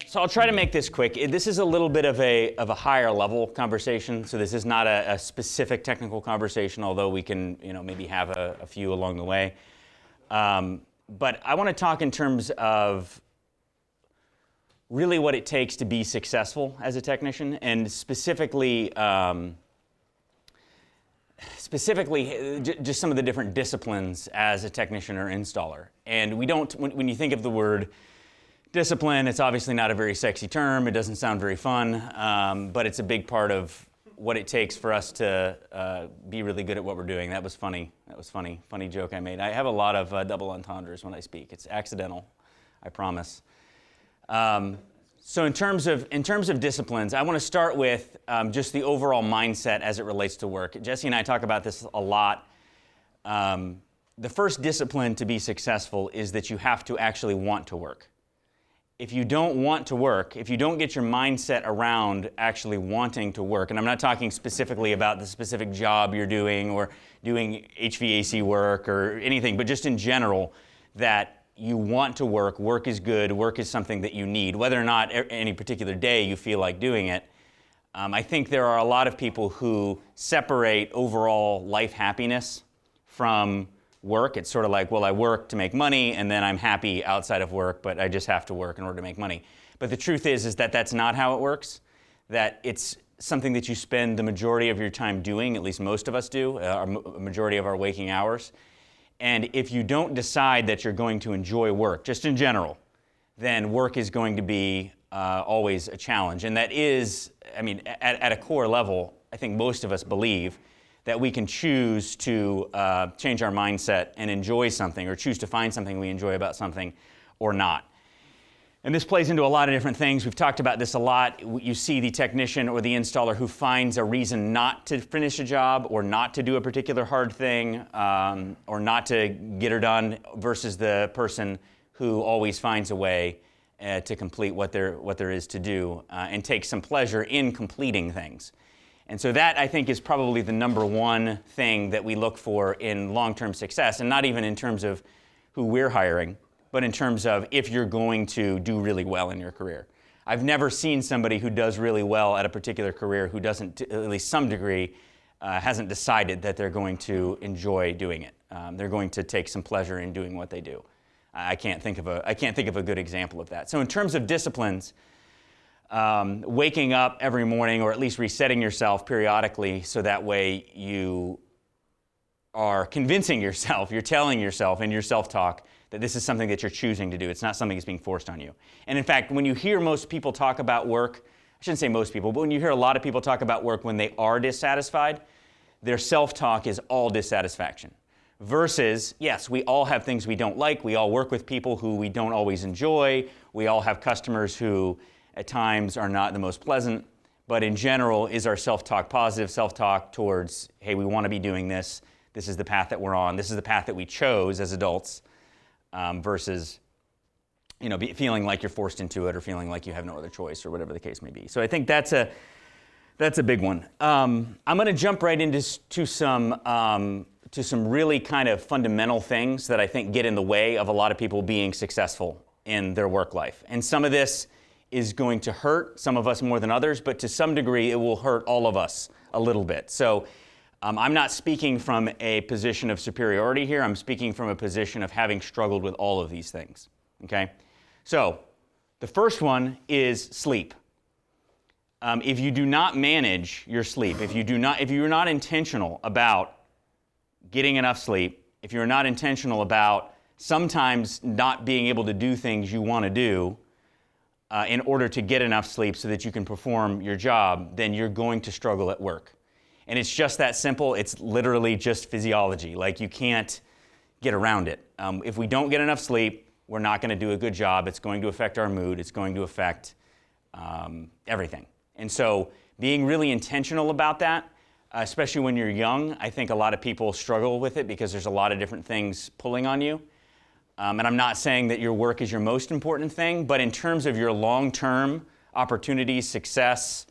So I'll try to make this quick. This is a little bit of a higher level conversation. So this is not a specific technical conversation, although we can maybe have a few along the way. But I want to talk in terms of really what it takes to be successful as a technician, and specifically just some of the different disciplines as a technician or installer. And we don't, when you think of the word discipline, it's obviously not a very sexy term. It doesn't sound very fun, but it's a big part of what it takes for us to be really good at what we're doing. That was funny. Funny joke I made. I have a lot of double entendres when I speak. It's accidental, I promise. So in terms of disciplines, I want to start with just the overall mindset as it relates to work. Jesse and I talk about this a lot. The first discipline to be successful is that you have to actually want to work. If you don't want to work, if you don't get your mindset around actually wanting to work, and I'm not talking specifically about the specific job you're doing or doing HVAC work or anything, but just in general, that you want to work, work is good, work is something that you need, whether or not any particular day you feel like doing it. I think there are a lot of people who separate overall life happiness from work. It's sort of like, well, I work to make money and then I'm happy outside of work, but I just have to work in order to make money. But the truth is that that's not how it works, that it's something that you spend the majority of your time doing, at least most of us do, a majority of our waking hours. And if you don't decide that you're going to enjoy work, just in general, then work is going to be always a challenge. And that is, at a core level, I think most of us believe that we can choose to change our mindset and enjoy something, or choose to find something we enjoy about something or not. And this plays into a lot of different things. We've talked about this a lot. You see the technician or the installer who finds a reason not to finish a job or not to do a particular hard thing or not to get her done versus the person who always finds a way to complete what there is to do and takes some pleasure in completing things. And so that, I think, is probably the number one thing that we look for in long-term success, and not even in terms of who we're hiring, but in terms of if you're going to do really well in your career. I've never seen somebody who does really well at a particular career who doesn't, to at least some degree, hasn't decided that they're going to enjoy doing it. They're going to take some pleasure in doing what they do. I can't think of a good example of that. So in terms of disciplines, waking up every morning, or at least resetting yourself periodically, so that way you are convincing yourself, you're telling yourself in your self-talk that this is something that you're choosing to do. It's not something that's being forced on you. And in fact, when you hear most people talk about work, I shouldn't say most people, but when you hear a lot of people talk about work when they are dissatisfied, their self-talk is all dissatisfaction. Versus, yes, we all have things we don't like. We all work with people who we don't always enjoy. We all have customers who at times are not the most pleasant. But in general, is our self-talk positive self-talk towards, hey, we want to be doing this. This is the path that we're on. This is the path that we chose as adults. Versus, feeling like you're forced into it or feeling like you have no other choice or whatever the case may be. So I think that's a big one. I'm going to jump right into some really kind of fundamental things that I think get in the way of a lot of people being successful in their work life. And some of this is going to hurt some of us more than others, but to some degree it will hurt all of us a little bit. So I'm not speaking from a position of superiority here. I'm speaking from a position of having struggled with all of these things, okay? So the first one is sleep. If you do not manage your sleep, if you're not intentional about getting enough sleep, if you're not intentional about sometimes not being able to do things you want to do in order to get enough sleep so that you can perform your job, then you're going to struggle at work. And it's just that simple. It's literally just physiology. Like, you can't get around it. If we don't get enough sleep, we're not going to do a good job. It's going to affect our mood. It's going to affect everything. And so being really intentional about that, especially when you're young, I think a lot of people struggle with it because there's a lot of different things pulling on you. And I'm not saying that your work is your most important thing, but in terms of your long-term opportunities, success,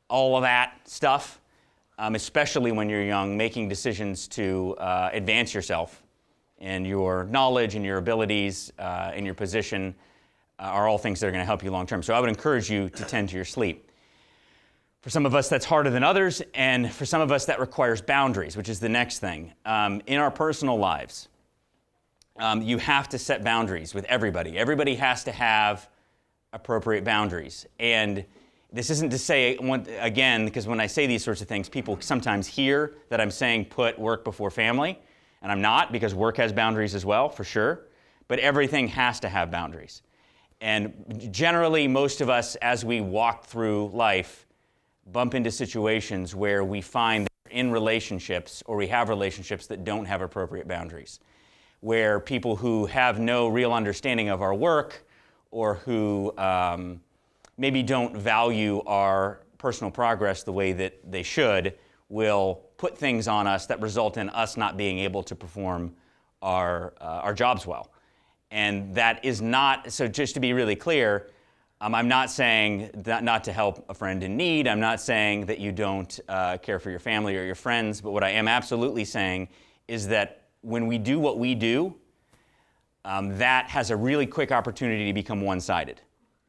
all of that stuff, especially when you're young, making decisions to advance yourself and your knowledge and your abilities and your position are all things that are going to help you long term. So I would encourage you to tend to your sleep. For some of us, that's harder than others, and for some of us, that requires boundaries, which is the next thing. In our personal lives, you have to set boundaries with everybody. Everybody has to have appropriate boundaries. And this isn't to say, again, because when I say these sorts of things, people sometimes hear that I'm saying put work before family, and I'm not, because work has boundaries as well, for sure. But everything has to have boundaries. And generally, most of us, as we walk through life, bump into situations where we find that we're in relationships, or we have relationships that don't have appropriate boundaries, where people who have no real understanding of our work, or who maybe don't value our personal progress the way that they should, will put things on us that result in us not being able to perform our jobs well. And that is not, so just to be really clear, I'm not saying that not to help a friend in need. I'm not saying that you don't care for your family or your friends. But what I am absolutely saying is that when we do what we do, that has a really quick opportunity to become one-sided.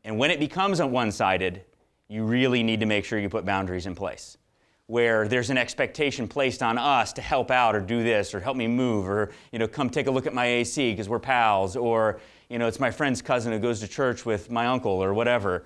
And when it becomes one-sided, you really need to make sure you put boundaries in place, where there's an expectation placed on us to help out or do this or help me move or, come take a look at my AC because we're pals, or, it's my friend's cousin who goes to church with my uncle or whatever.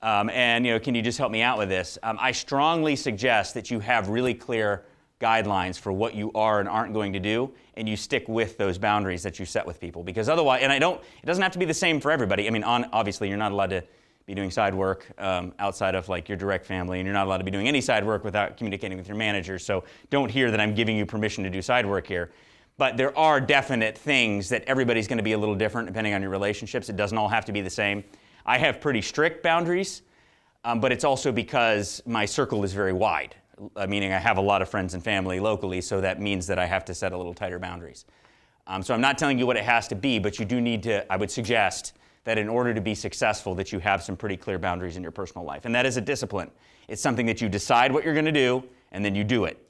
And, can you just help me out with this? I strongly suggest that you have really clear guidelines for what you are and aren't going to do, and you stick with those boundaries that you set with people. Because otherwise, and it doesn't have to be the same for everybody. I mean, obviously, you're not allowed to be doing side work outside of like your direct family, and you're not allowed to be doing any side work without communicating with your manager. So don't hear that I'm giving you permission to do side work here. But there are definite things that everybody's going to be a little different depending on your relationships. It doesn't all have to be the same. I have pretty strict boundaries, but it's also because my circle is very wide, meaning I have a lot of friends and family locally, so that means that I have to set a little tighter boundaries. So I'm not telling you what it has to be, but you do need to, I would suggest, that in order to be successful, that you have some pretty clear boundaries in your personal life. And that is a discipline. It's something that you decide what you're going to do, and then you do it.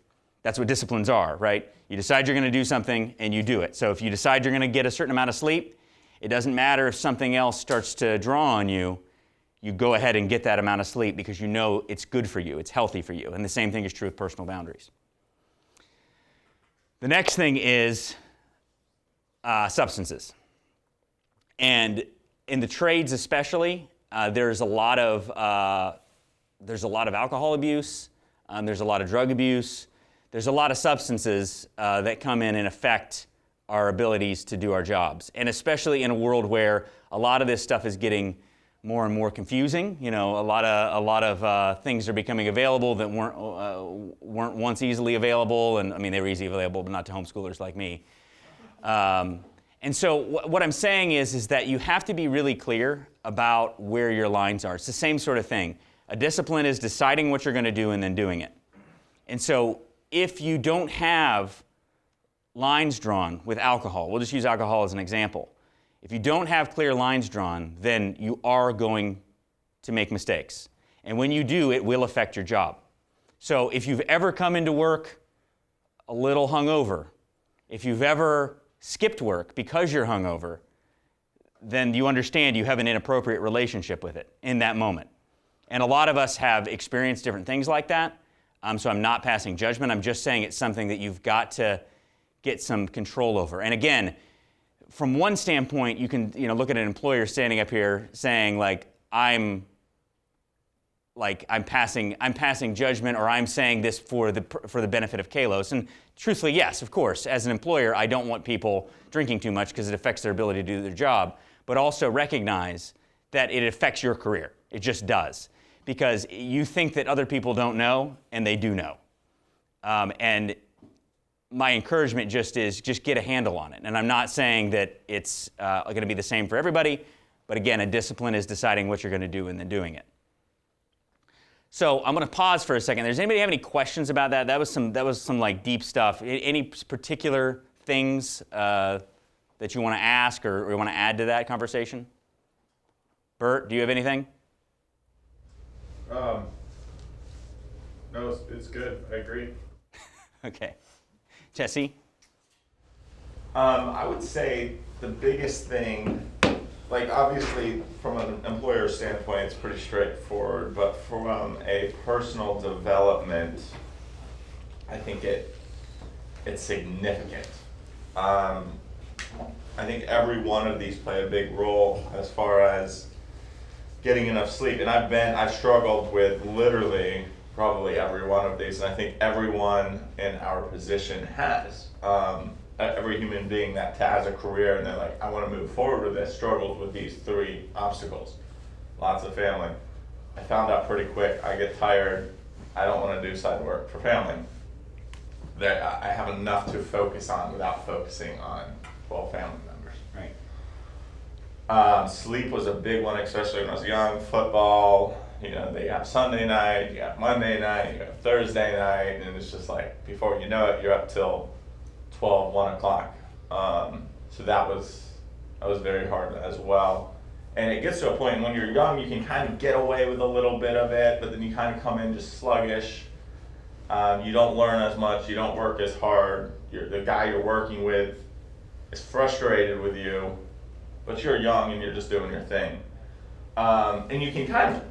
That's what disciplines are, right? You decide you're going to do something, and you do it. So if you decide you're going to get a certain amount of sleep, it doesn't matter if something else starts to draw on you. You go ahead and get that amount of sleep because you know it's good for you, it's healthy for you. And the same thing is true with personal boundaries. The next thing is substances. And in the trades especially, there's a lot of alcohol abuse, there's a lot of drug abuse, there's a lot of substances that come in and affect our abilities to do our jobs. And especially in a world where a lot of this stuff is getting more and more confusing. A lot of things are becoming available that weren't once easily available, and I mean they were easily available, but not to homeschoolers like me. And so what I'm saying is that you have to be really clear about where your lines are. It's the same sort of thing. A discipline is deciding what you're going to do and then doing it. And so if you don't have lines drawn with alcohol, we'll just use alcohol as an example. If you don't have clear lines drawn, then you are going to make mistakes. And when you do, it will affect your job. So if you've ever come into work a little hungover, if you've ever skipped work because you're hungover, then you understand you have an inappropriate relationship with it in that moment. And a lot of us have experienced different things like that. So I'm not passing judgment. I'm just saying it's something that you've got to get some control over. And again, from one standpoint, you can look at an employer standing up here saying I'm passing judgment, or I'm saying this for the benefit of Kalos. And truthfully, yes, of course, as an employer, I don't want people drinking too much because it affects their ability to do their job. But also recognize that it affects your career. It just does. Because you think that other people don't know, and they do know. And my encouragement just get a handle on it. And I'm not saying that it's going to be the same for everybody, but again, a discipline is deciding what you're going to do and then doing it. So I'm going to pause for a second. Does anybody have any questions about that? That was some like deep stuff. Any particular things that you want to ask or want to add to that conversation? Bert, do you have anything? No, it's good. I agree. Okay. Jesse? I would say the biggest thing, like obviously from an employer standpoint, it's pretty straightforward, but from a personal development, I think it's significant. I think every one of these play a big role as far as getting enough sleep. And I've struggled with literally probably every one of these, and I think everyone in our position has. Every human being that has a career and they're like, I want to move forward with this, struggles with these three obstacles. Lots of family. I found out pretty quick, I get tired, I don't want to do side work for family. I have enough to focus on without focusing on 12 family members. Right. Sleep was a big one, especially when I was young. Football, they have Sunday night, you have Monday night, you have Thursday night, and it's just like, before you know it, you're up till 12, 1 o'clock. So that was very hard as well. And it gets to a point when you're young, you can kind of get away with a little bit of it, but then you kind of come in just sluggish. You don't learn as much, you don't work as hard. The guy you're working with is frustrated with you, but you're young and you're just doing your thing. And you can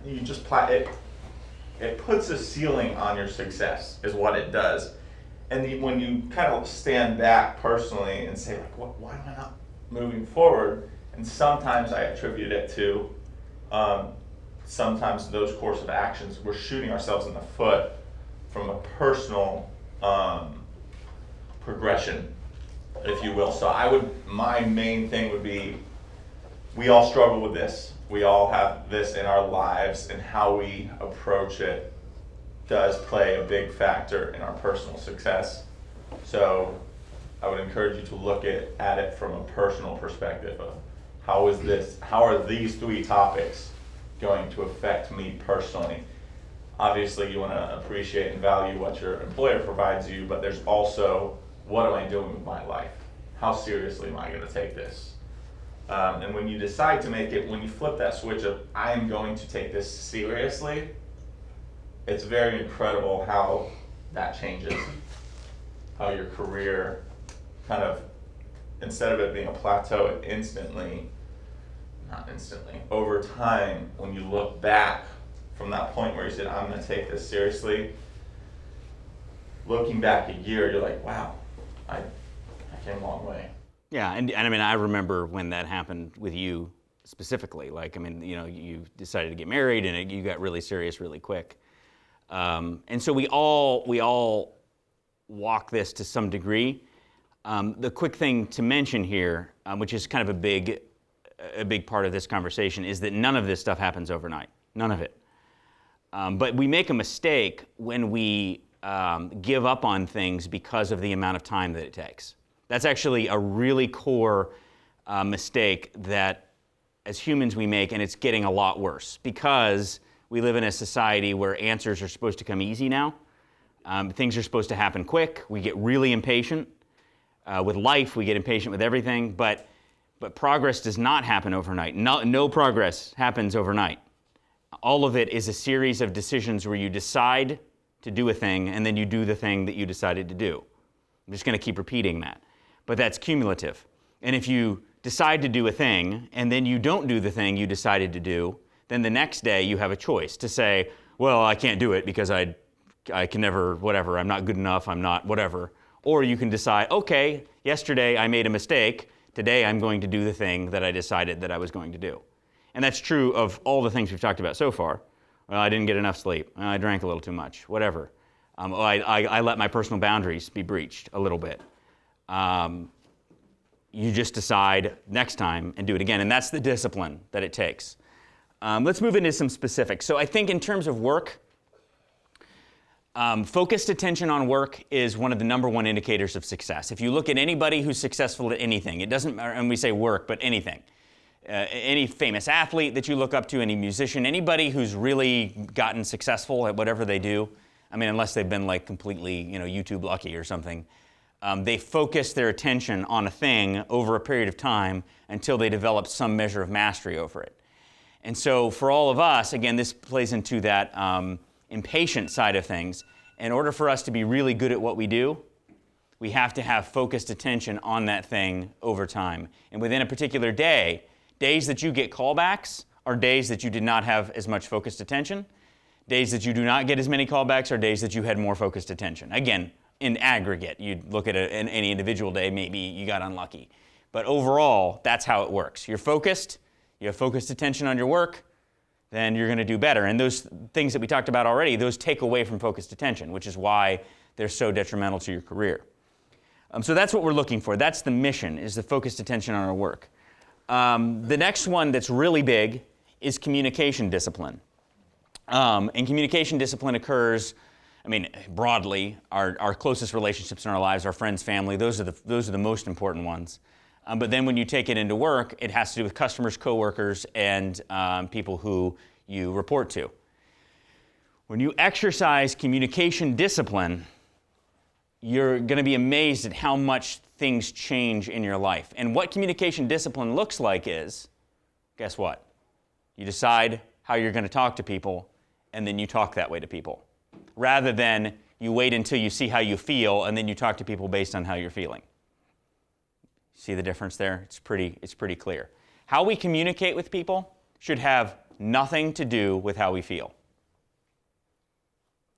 it puts a ceiling on your success, is what it does. And when you kind of stand back personally and say, like, why am I not moving forward? And sometimes I attribute it to sometimes those course of actions, we're shooting ourselves in the foot from a personal progression, if you will. So my main thing would be, we all struggle with this. We all have this in our lives, and how we approach it does play a big factor in our personal success. So I would encourage you to look at it from a personal perspective of how are these three topics going to affect me personally. Obviously, you want to appreciate and value what your employer provides you, but there's also, what am I doing with my life? How seriously am I going to take this? And when you decide to when you flip that switch of, I am going to take this seriously, it's very incredible how that changes. How your career kind of, instead of it being a plateau, not instantly, over time, when you look back from that point where you said, I'm going to take this seriously, looking back a year, you're like, wow, I came a long way. Yeah, and I mean, I remember when that happened with you specifically. Like, I mean, you decided to get married, and you got really serious really quick. And so we all walk this to some degree. The quick thing to mention here, which is kind of a big part of this conversation, is that none of this stuff happens overnight. None of it. But we make a mistake when we give up on things because of the amount of time that it takes. That's actually a really core mistake that as humans we make, and it's getting a lot worse because we live in a society where answers are supposed to come easy now. Things are supposed to happen quick. We get really impatient with life. We get impatient with everything, but progress does not happen overnight. No progress happens overnight. All of it is a series of decisions where you decide to do a thing, and then you do the thing that you decided to do. I'm just going to keep repeating that. But that's cumulative. And if you decide to do a thing, and then you don't do the thing you decided to do, then the next day you have a choice to say, well, I can't do it because I can never, whatever, I'm not good enough, I'm not whatever. Or you can decide, okay, yesterday I made a mistake, today I'm going to do the thing that I decided that I was going to do. And that's true of all the things we've talked about so far. Well, I didn't get enough sleep, I drank a little too much, whatever. I let my personal boundaries be breached a little bit. You just decide next time and do it again, and that's the discipline that it takes. Let's move into some specifics. So I think in terms of work, focused attention on work is one of the number one indicators of success. If you look at anybody who's successful at anything, it doesn't matter, and we say work, but anything. Any famous athlete that you look up to, any musician, anybody who's really gotten successful at whatever they do, I mean, unless they've been like completely, YouTube lucky or something, they focus their attention on a thing over a period of time until they develop some measure of mastery over it. And so for all of us, again, this plays into that impatient side of things. In order for us to be really good at what we do, We have to have focused attention on that thing over time. And within a particular day, days that you get callbacks are days that you did not have as much focused attention. Days that you do not get as many callbacks are days that you had more focused attention. Again, in aggregate, you'd look at any individual day, maybe you got unlucky. But overall, that's how it works. You're focused, you have focused attention on your work, then you're going to do better. And those things that we talked about already, those take away from focused attention, which is why they're so detrimental to your career. So that's what we're looking for. That's the mission, is the focused attention on our work. The next one that's really big is communication discipline. And communication discipline occurs, broadly, our closest relationships in our lives, our friends, family, those are the most important ones. But then when you take it into work, it has to do with customers, coworkers, and people who you report to. When you exercise communication discipline, you're going to be amazed at how much things change in your life. And what communication discipline looks like is, guess what? You decide how you're going to talk to people, and then you talk that way to people. Rather than you wait until you see how you feel, and then you talk to people based on how you're feeling. See the difference there? It's pretty clear. How we communicate with people should have nothing to do with how we feel.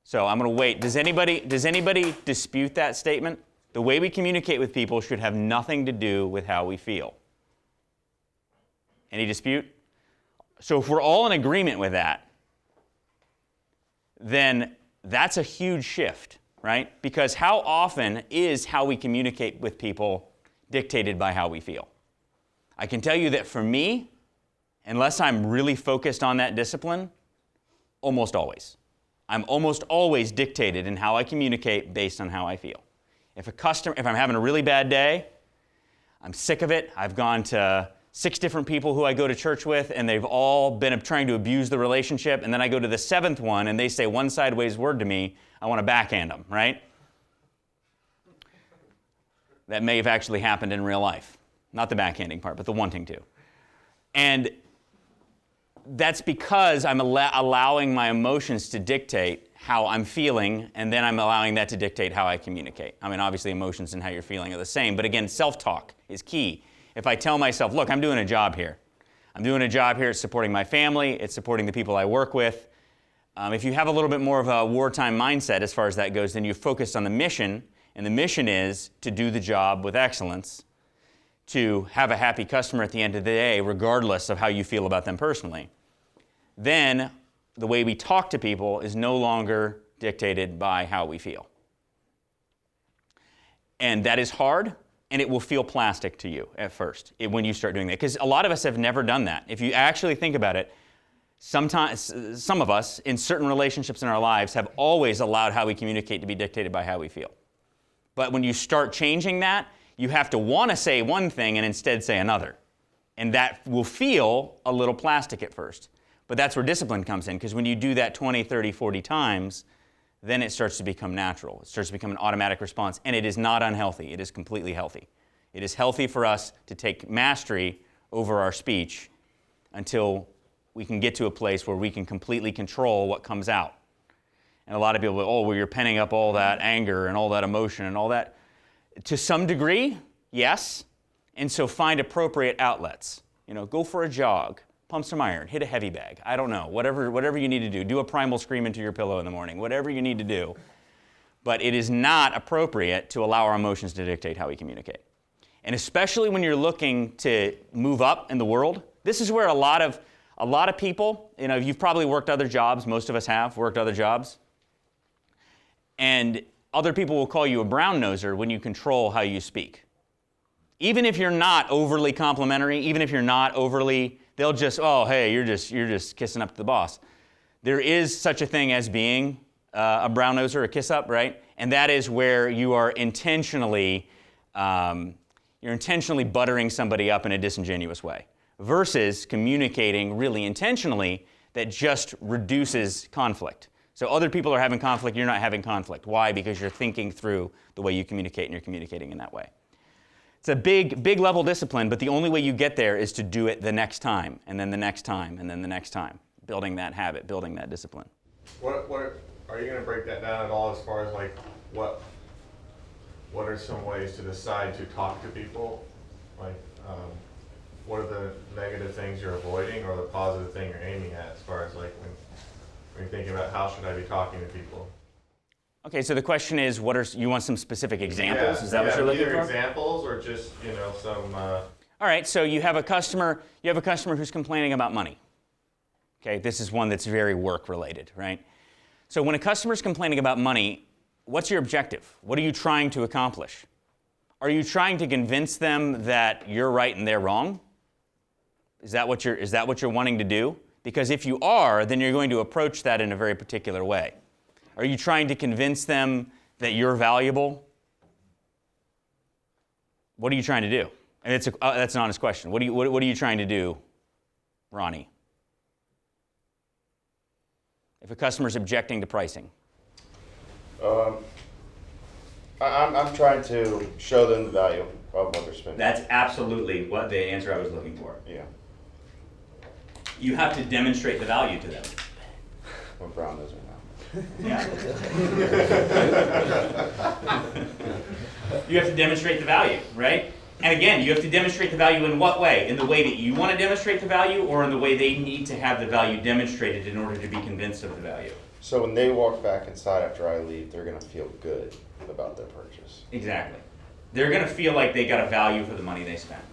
So I'm going to wait. Does anybody dispute that statement? The way we communicate with people should have nothing to do with how we feel. Any dispute? So if we're all in agreement with that, then that's a huge shift, right? Because how often is how we communicate with people dictated by how we feel? I can tell you that for me, unless I'm really focused on that discipline, almost always. I'm almost always dictated in how I communicate based on how I feel. If I'm having a really bad day, I'm sick of it. I've gone to 6 different people who I go to church with, and they've all been trying to abuse the relationship, and then I go to the 7th one, and they say one sideways word to me, I want to backhand them, right? That may have actually happened in real life. Not the backhanding part, but the wanting to. And that's because I'm allowing my emotions to dictate how I'm feeling, and then I'm allowing that to dictate how I communicate. Obviously emotions and how you're feeling are the same, but again, self-talk is key. If I tell myself, look, I'm doing a job here. It's supporting my family, it's supporting the people I work with. If you have a little bit more of a wartime mindset as far as that goes, then you focus on the mission, and the mission is to do the job with excellence, to have a happy customer at the end of the day, regardless of how you feel about them personally. Then the way we talk to people is no longer dictated by how we feel. And that is hard, and it will feel plastic to you at first when you start doing that. Because a lot of us have never done that. If you actually think about it, sometimes some of us in certain relationships in our lives have always allowed how we communicate to be dictated by how we feel. But when you start changing that, you have to want to say one thing and instead say another. And that will feel a little plastic at first. But that's where discipline comes in, because when you do that 20, 30, 40 times, then it starts to become natural. It starts to become an automatic response, and it is not unhealthy. It is completely healthy. It is healthy for us to take mastery over our speech until we can get to a place where we can completely control what comes out. And a lot of people go, well, you're penning up all that anger and all that emotion and all that. To some degree, yes. And so find appropriate outlets. Go for a jog, pump some iron, hit a heavy bag. I don't know, whatever you need to do. Do a primal scream into your pillow in the morning, whatever you need to do. But it is not appropriate to allow our emotions to dictate how we communicate. And especially when you're looking to move up in the world, this is where a lot of people, you've probably worked other jobs, most of us have worked other jobs. And other people will call you a brown noser when you control how you speak. Even if you're not overly complimentary, even if you're not overly, they'll just, oh, hey, you're just kissing up to the boss. There is such a thing as being a brown noser, a kiss up, right? And that is where you are intentionally buttering somebody up in a disingenuous way, versus communicating really intentionally that just reduces conflict. So other people are having conflict, you're not having conflict. Why? Because you're thinking through the way you communicate, and you're communicating in that way. It's a big level discipline, but the only way you get there is to do it the next time, and then the next time, and then the next time. Building that habit, building that discipline. What are you going to break that down at all as far as like what what are some ways to decide to talk to people? Like, what are the negative things you're avoiding or the positive thing you're aiming at, as far as like when you're thinking about how should I be talking to people? Okay, so the question is, you want some specific examples? Yeah, Is that what you're looking either for? examples or just, some... All right, so you have a customer who's complaining about money. Okay, this is one that's very work-related, right? So when a customer's complaining about money, what's your objective? What are you trying to accomplish? Are you trying to convince them that you're right and they're wrong? Is that what you're wanting to do? Because if you are, then you're going to approach that in a very particular way. Are you trying to convince them that you're valuable? What are you trying to do? And that's an honest question. What are you trying to do, Ronnie? If a customer's objecting to pricing? I'm trying to show them the value of what they're spending. That's absolutely what the answer I was looking for. Yeah. You have to demonstrate the value to them. What Brown does right now. Yeah. You have to demonstrate the value, right? And again, you have to demonstrate the value in what way? In the way that you want to demonstrate the value, or in the way they need to have the value demonstrated in order to be convinced of the value? So when they walk back inside after I leave, they're going to feel good about their purchase. Exactly. They're going to feel like they got a value for the money they spent.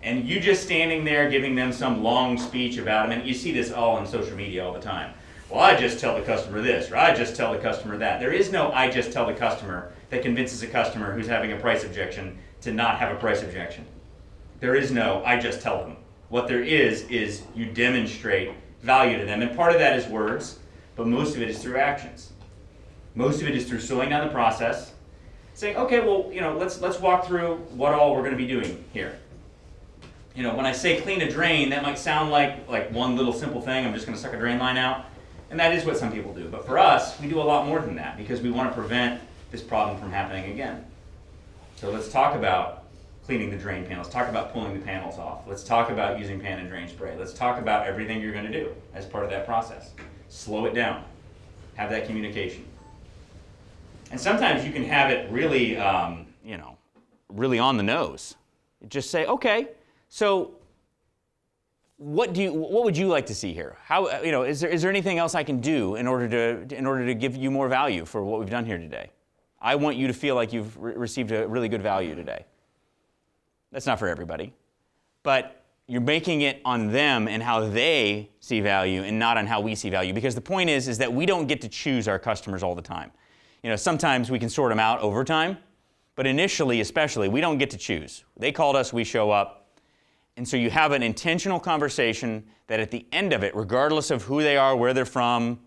And you just standing there giving them some long speech about them, and you see this all on social media all the time. Well, I just tell the customer this, or I just tell the customer that. There is no I just tell the customer that convinces a customer who's having a price objection to not have a price objection. There is no I just tell them. What there is you demonstrate value to them. And part of that is words, but most of it is through actions. Most of it is through slowing down the process, saying, okay, well, let's walk through what all we're going to be doing here. When I say clean a drain, that might sound like one little simple thing. I'm just going to suck a drain line out. And that is what some people do. But for us, we do a lot more than that because we want to prevent this problem from happening again. So let's talk about cleaning the drain pan. Let's talk about pulling the panels off. Let's talk about using pan and drain spray. Let's talk about everything you're going to do as part of that process. Slow it down. Have that communication. And sometimes you can have it really, really on the nose. Just say, okay, so what would you like to see here? How, is there anything else I can do in order to give you more value for what we've done here today? I want you to feel like you've received a really good value today. That's not for everybody, but you're making it on them and how they see value and not on how we see value. Because the point is that we don't get to choose our customers all the time. Sometimes we can sort them out over time, but initially, especially, we don't get to choose. They called us, we show up. And so you have an intentional conversation that at the end of it, regardless of who they are, where they're from,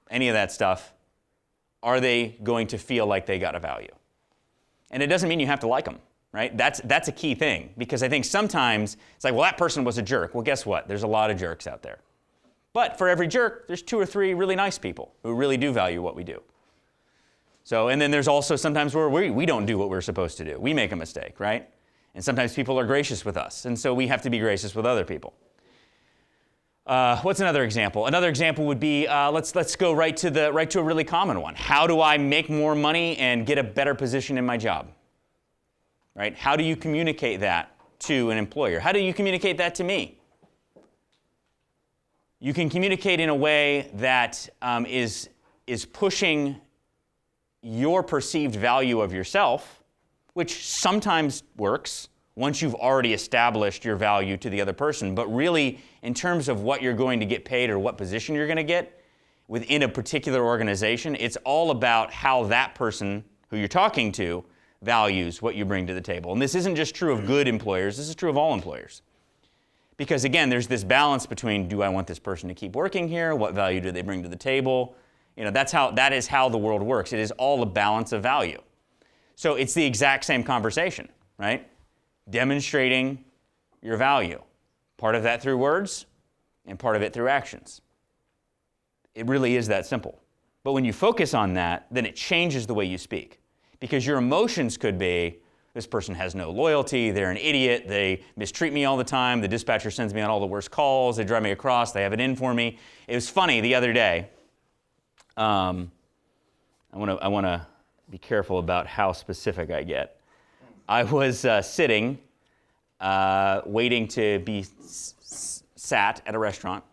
any of that stuff, are they going to feel like they got a value? And it doesn't mean you have to like them, right? That's a key thing, because I think sometimes it's like, well, that person was a jerk. Well, guess what? There's a lot of jerks out there. But for every jerk, there's 2 or 3 really nice people who really do value what we do. So, and then there's also sometimes where we don't do what we're supposed to do. We make a mistake, right? And sometimes people are gracious with us, and so we have to be gracious with other people. What's another example? Another example would be, let's go right to a really common one. How do I make more money and get a better position in my job? Right? How do you communicate that to an employer? How do you communicate that to me? You can communicate in a way that is pushing your perceived value of yourself, which sometimes works once you've already established your value to the other person. But really, in terms of what you're going to get paid or what position you're going to get within a particular organization, it's all about how that person who you're talking to values what you bring to the table. And this isn't just true of good employers, this is true of all employers. Because again, there's this balance between, do I want this person to keep working here? What value do they bring to the table? That is how the world works. It is all a balance of value. So it's the exact same conversation, right? Demonstrating your value. Part of that through words, and part of it through actions. It really is that simple. But when you focus on that, then it changes the way you speak. Because your emotions could be, this person has no loyalty, they're an idiot, they mistreat me all the time, the dispatcher sends me on all the worst calls, they drive me across, they have it in for me. It was funny the other day. I want to be careful about how specific I get. I was sitting, waiting to be sat at a restaurant,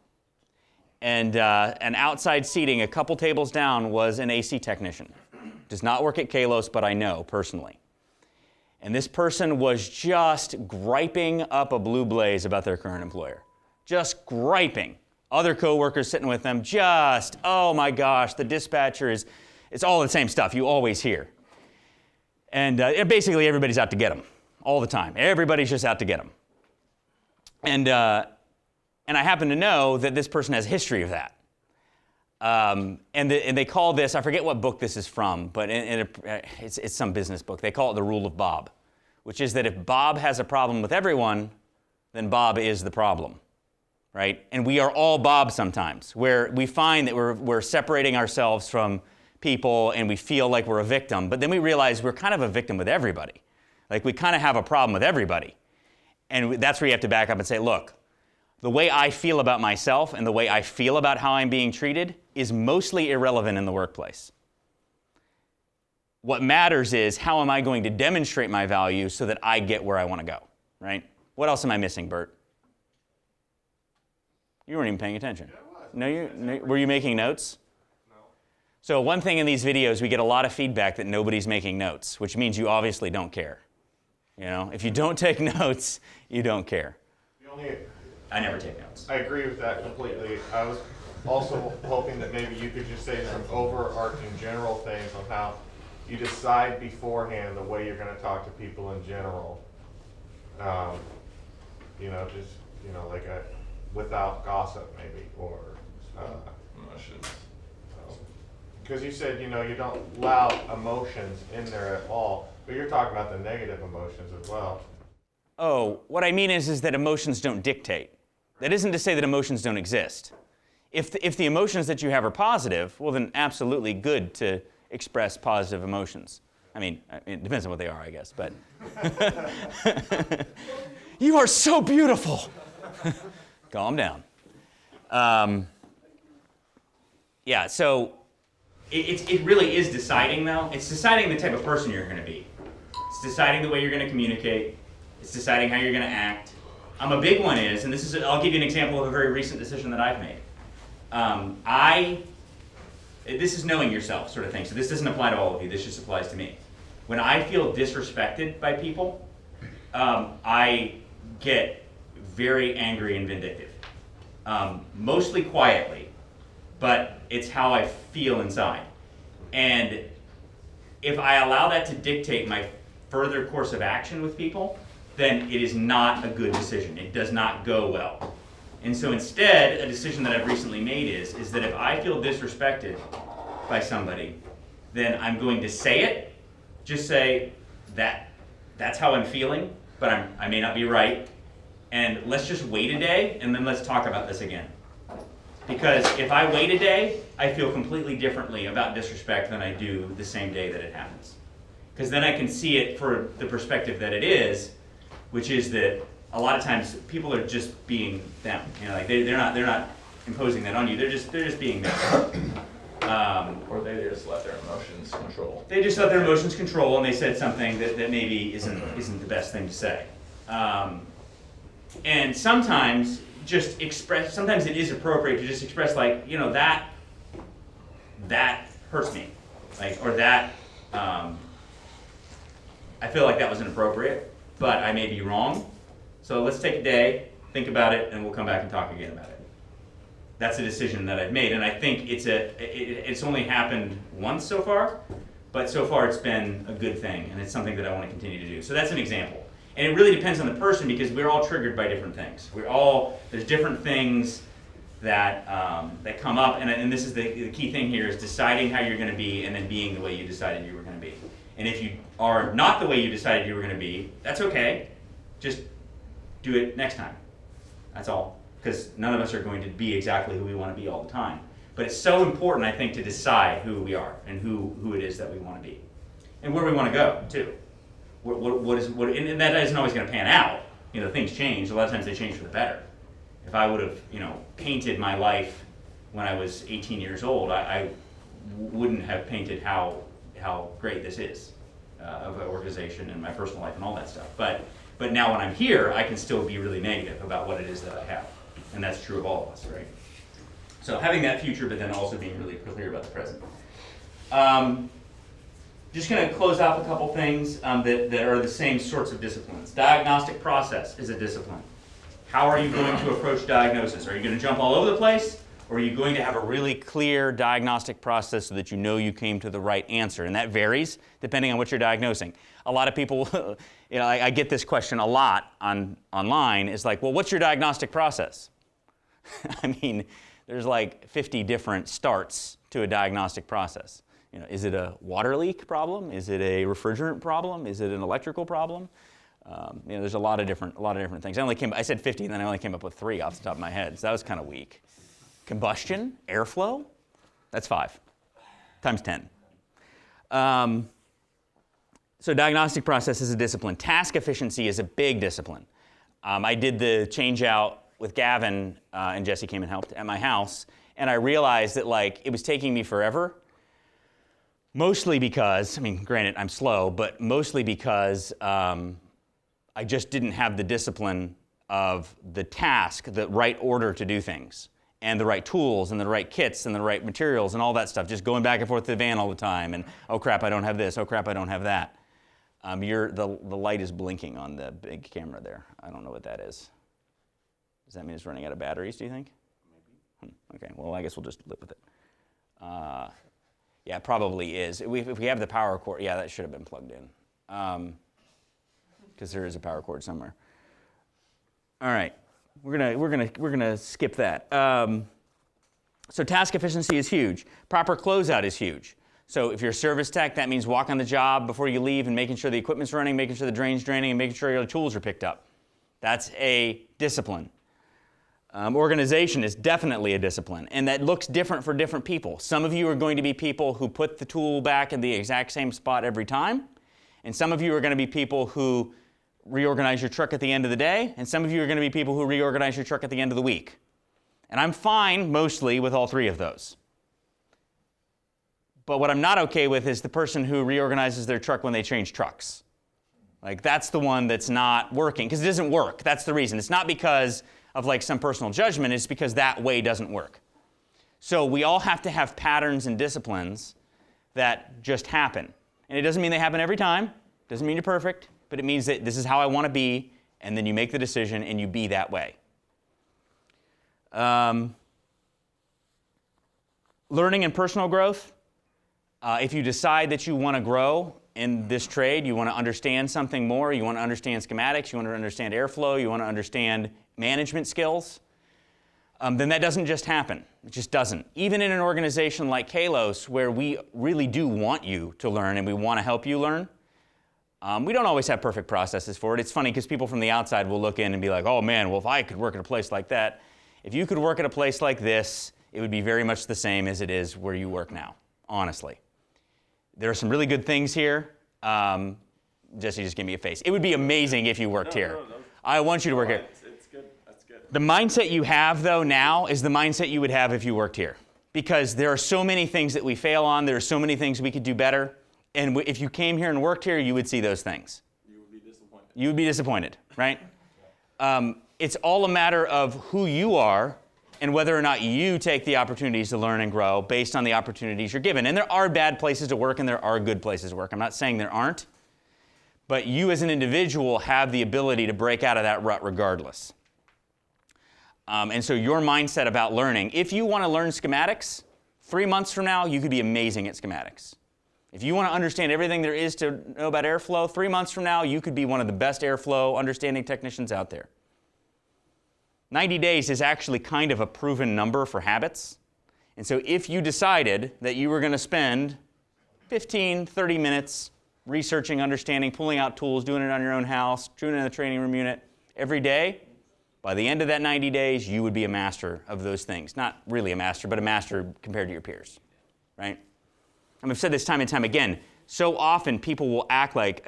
and outside seating, a couple tables down, was an AC technician. Does not work at Kalos, but I know personally. And this person was just griping up a blue blaze about their current employer. Just griping. Other coworkers sitting with them, just, oh my gosh, the dispatcher is, it's all the same stuff you always hear. And basically everybody's out to get them all the time. Everybody's just out to get them. And I happen to know that this person has a history of that. And they call this, I forget what book this is from, but it's some business book. They call it the rule of Bob, which is that if Bob has a problem with everyone, then Bob is the problem, right? And we are all Bob sometimes, where we find that we're separating ourselves from people and we feel like we're a victim, but then we realize we're kind of a victim with everybody. Like we kind of have a problem with everybody. And that's where you have to back up and say, look, the way I feel about myself and the way I feel about how I'm being treated is mostly irrelevant in the workplace. What matters is how am I going to demonstrate my value so that I get where I want to go, right? What else am I missing, Bert? You weren't even paying attention. Yeah, I was. No, were you making notes? No. So one thing in these videos, we get a lot of feedback that nobody's making notes, which means you obviously don't care. You know, if you don't take notes, you don't care. I never take notes. I agree with that completely. I was also hoping that maybe you could just say some overarching general things on how you decide beforehand the way you're going to talk to people in general. Like without gossip maybe, or Emotions. Because you said, you don't allow emotions in there at all, but you're talking about the negative emotions as well. Oh, what I mean is that emotions don't dictate. That isn't to say that emotions don't exist. If the emotions that you have are positive, well then absolutely good to express positive emotions. I mean, it depends on what they are, I guess, but you are so beautiful. Calm down. So it really is deciding, though. It's deciding the type of person you're going to be. It's deciding the way you're going to communicate. It's deciding how you're going to act. A big one is, and I'll give you an example of a very recent decision that I've made. This is knowing yourself sort of thing, so this doesn't apply to all of you, this just applies to me. When I feel disrespected by people, I get very angry and vindictive. Mostly quietly, but it's how I feel inside. And if I allow that to dictate my further course of action with people, then it is not a good decision. It does not go well. And so instead, a decision that I've recently made is that if I feel disrespected by somebody, then I'm going to say it, just say that's how I'm feeling, but I may not be right, and let's just wait a day, and then let's talk about this again. Because if I wait a day, I feel completely differently about disrespect than I do the same day that it happens. Because then I can see it for the perspective that it is, which is that a lot of times people are just being them. Like they're not imposing that on you. They're just being them. Or they just let their emotions control. They just let their emotions control, and they said something that maybe isn't the best thing to say. And sometimes sometimes it is appropriate to just express that hurts me, or that I feel like that was inappropriate, but I may be wrong. So let's take a day, think about it, and we'll come back and talk again about it. That's a decision that I've made, and I think it's only happened once so far, but so far it's been a good thing, and it's something that I want to continue to do. So that's an example. And it really depends on the person because we're all triggered by different things. There's different things that come up, and this is the key thing here is deciding how you're going to be and then being the way you decided you were going to be. And if you are not the way you decided you were going to be, that's okay. Just do it next time. That's all. Because none of us are going to be exactly who we want to be all the time. But it's so important, I think, to decide who we are and who it is that we want to be. And where we want to go, too. And that isn't always going to pan out. Things change. A lot of times they change for the better. If I would have, painted my life when I was 18 years old, I wouldn't have painted how how great this is of an organization and my personal life and all that stuff. But now when I'm here, I can still be really negative about what it is that I have. And that's true of all of us, right? So having that future, but then also being really clear about the present. Just going to close off a couple things that are the same sorts of disciplines. Diagnostic process is a discipline. How are you going to approach diagnosis? Are you going to jump all over the place? Or are you going to have a really clear diagnostic process so that you know you came to the right answer? And that varies depending on what you're diagnosing. A lot of people, I get this question a lot online. It's like, well, what's your diagnostic process? I mean, there's like 50 different starts to a diagnostic process. Is it a water leak problem? Is it a refrigerant problem? Is it an electrical problem? There's a lot of different things. I said 50, and then I only came up with 3 off the top of my head, so that was kind of weak. Combustion, airflow, that's 5 times 10. So diagnostic process is a discipline. Task efficiency is a big discipline. I did the change out with Gavin, and Jesse came and helped at my house, and I realized that it was taking me forever. Mostly because, granted, I'm slow, but mostly because I just didn't have the discipline of the task, the right order to do things, and the right tools, and the right kits, and the right materials, and all that stuff, just going back and forth to the van all the time, and oh crap, I don't have this, oh crap, I don't have that. The light is blinking on the big camera there. I don't know what that is. Does that mean it's running out of batteries, do you think? Maybe. Okay, well, I guess we'll just live with it. Yeah, it probably is. If we have the power cord, yeah, that should have been plugged in, because there is a power cord somewhere. All right, we're gonna skip that. So task efficiency is huge. Proper closeout is huge. So if you're a service tech, that means walk on the job before you leave and making sure the equipment's running, making sure the drain's draining, and making sure your tools are picked up. That's a discipline. Organization is definitely a discipline, and that looks different for different people. Some of you are going to be people who put the tool back in the exact same spot every time, and some of you are going to be people who reorganize your truck at the end of the day, and some of you are going to be people who reorganize your truck at the end of the week. And I'm fine mostly with all 3 of those. But what I'm not okay with is the person who reorganizes their truck when they change trucks. That's the one that's not working, because it doesn't work. That's the reason. It's not because of some personal judgment, it's because that way doesn't work. So we all have to have patterns and disciplines that just happen. And it doesn't mean they happen every time, doesn't mean you're perfect, but it means that this is how I want to be, and then you make the decision and you be that way. Learning and personal growth. If you decide that you want to grow in this trade, you want to understand something more, you want to understand schematics, you want to understand airflow, you want to understand management skills, then that doesn't just happen. It just doesn't. Even in an organization like Kalos, where we really do want you to learn and we want to help you learn, we don't always have perfect processes for it. It's funny because people from the outside will look in and be like, oh man, well if I could work at a place like that, if you could work at a place like this, it would be very much the same as it is where you work now, honestly. There are some really good things here. Jesse just gave me a face. It would be amazing if you worked here. No. I want you to work here. It's good. That's good. The mindset you have, though, now is the mindset you would have if you worked here. Because there are so many things that we fail on. There are so many things we could do better. And if you came here and worked here, you would see those things. You would be disappointed. You would be disappointed, right? It's all a matter of who you are and whether or not you take the opportunities to learn and grow based on the opportunities you're given. And there are bad places to work and there are good places to work. I'm not saying there aren't. But you as an individual have the ability to break out of that rut regardless. And so your mindset about learning, if you want to learn schematics, 3 months from now, you could be amazing at schematics. If you want to understand everything there is to know about airflow, 3 months from now, you could be one of the best airflow understanding technicians out there. 90 days is actually kind of a proven number for habits. And so if you decided that you were going to spend 15, 30 minutes researching, understanding, pulling out tools, doing it on your own house, doing it in the training room unit every day, by the end of that 90 days, you would be a master of those things. Not really a master, but a master compared to your peers, right? I've said this time and time again. So often people will act like,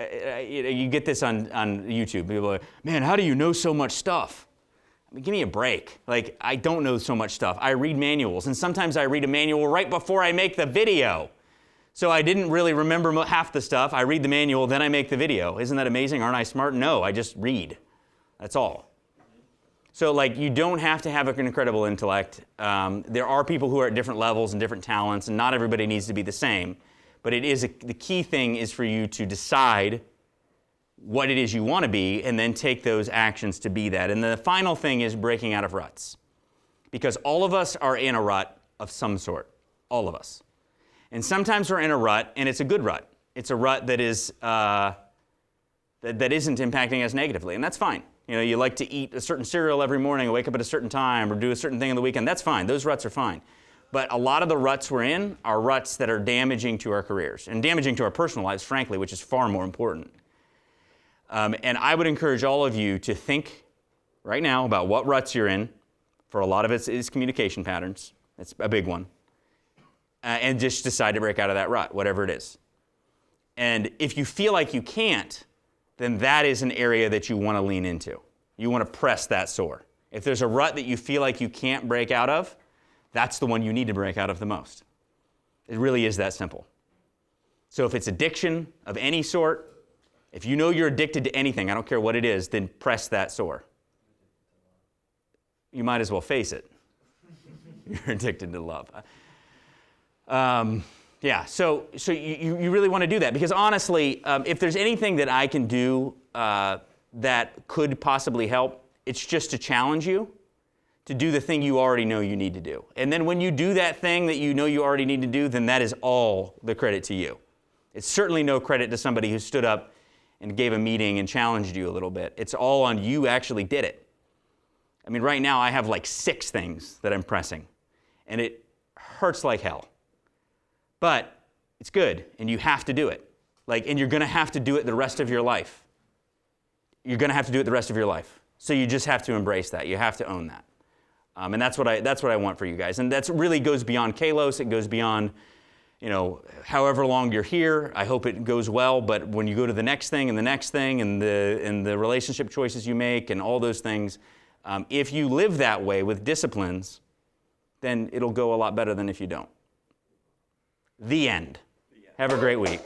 you get this on YouTube. People are like, man, how do you know so much stuff? Give me a break. I don't know so much stuff. I read manuals, and sometimes I read a manual right before I make the video. So I didn't really remember half the stuff. I read the manual, then I make the video. Isn't that amazing? Aren't I smart? No, I just read. That's all. So like, you don't have to have an incredible intellect. There are people who are at different levels and different talents, and not everybody needs to be the same. But the key thing is for you to decide what it is you want to be, and then take those actions to be that. And the final thing is breaking out of ruts. Because all of us are in a rut of some sort. All of us. And sometimes we're in a rut, and it's a good rut. It's a rut that is that isn't impacting us negatively, and that's fine. You know, you like to eat a certain cereal every morning, or wake up at a certain time, or do a certain thing on the weekend. That's fine. Those ruts are fine. But a lot of the ruts we're in are ruts that are damaging to our careers and damaging to our personal lives, frankly, which is far more important. And I would encourage all of you to think right now about what ruts you're in. For a lot of it is communication patterns. That's a big one. And just decide to break out of that rut, whatever it is. And if you feel like you can't, then that is an area that you want to lean into. You want to press that sore. If there's a rut that you feel like you can't break out of, that's the one you need to break out of the most. It really is that simple. So if it's addiction of any sort, if you know you're addicted to anything, I don't care what it is, then press that sore. You might as well face it. You're addicted to love. So you really want to do that, because honestly, if there's anything that I can do that could possibly help, it's just to challenge you to do the thing you already know you need to do. And then when you do that thing that you know you already need to do, then that is all the credit to you. It's certainly no credit to somebody who stood up and gave a meeting and challenged you a little bit. It's all on you actually did it. I mean, right now I have like 6 things that I'm pressing, and it hurts like hell. But it's good, and you have to do it. And you're going to have to do it the rest of your life. You're going to have to do it the rest of your life. So you just have to embrace that. You have to own that. And that's what I want for you guys. And that really goes beyond Kalos. It goes beyond, however long you're here. I hope it goes well. But when you go to the next thing and the next thing, and the relationship choices you make and all those things, if you live that way with disciplines, then it'll go a lot better than if you don't. The end. Have a great week.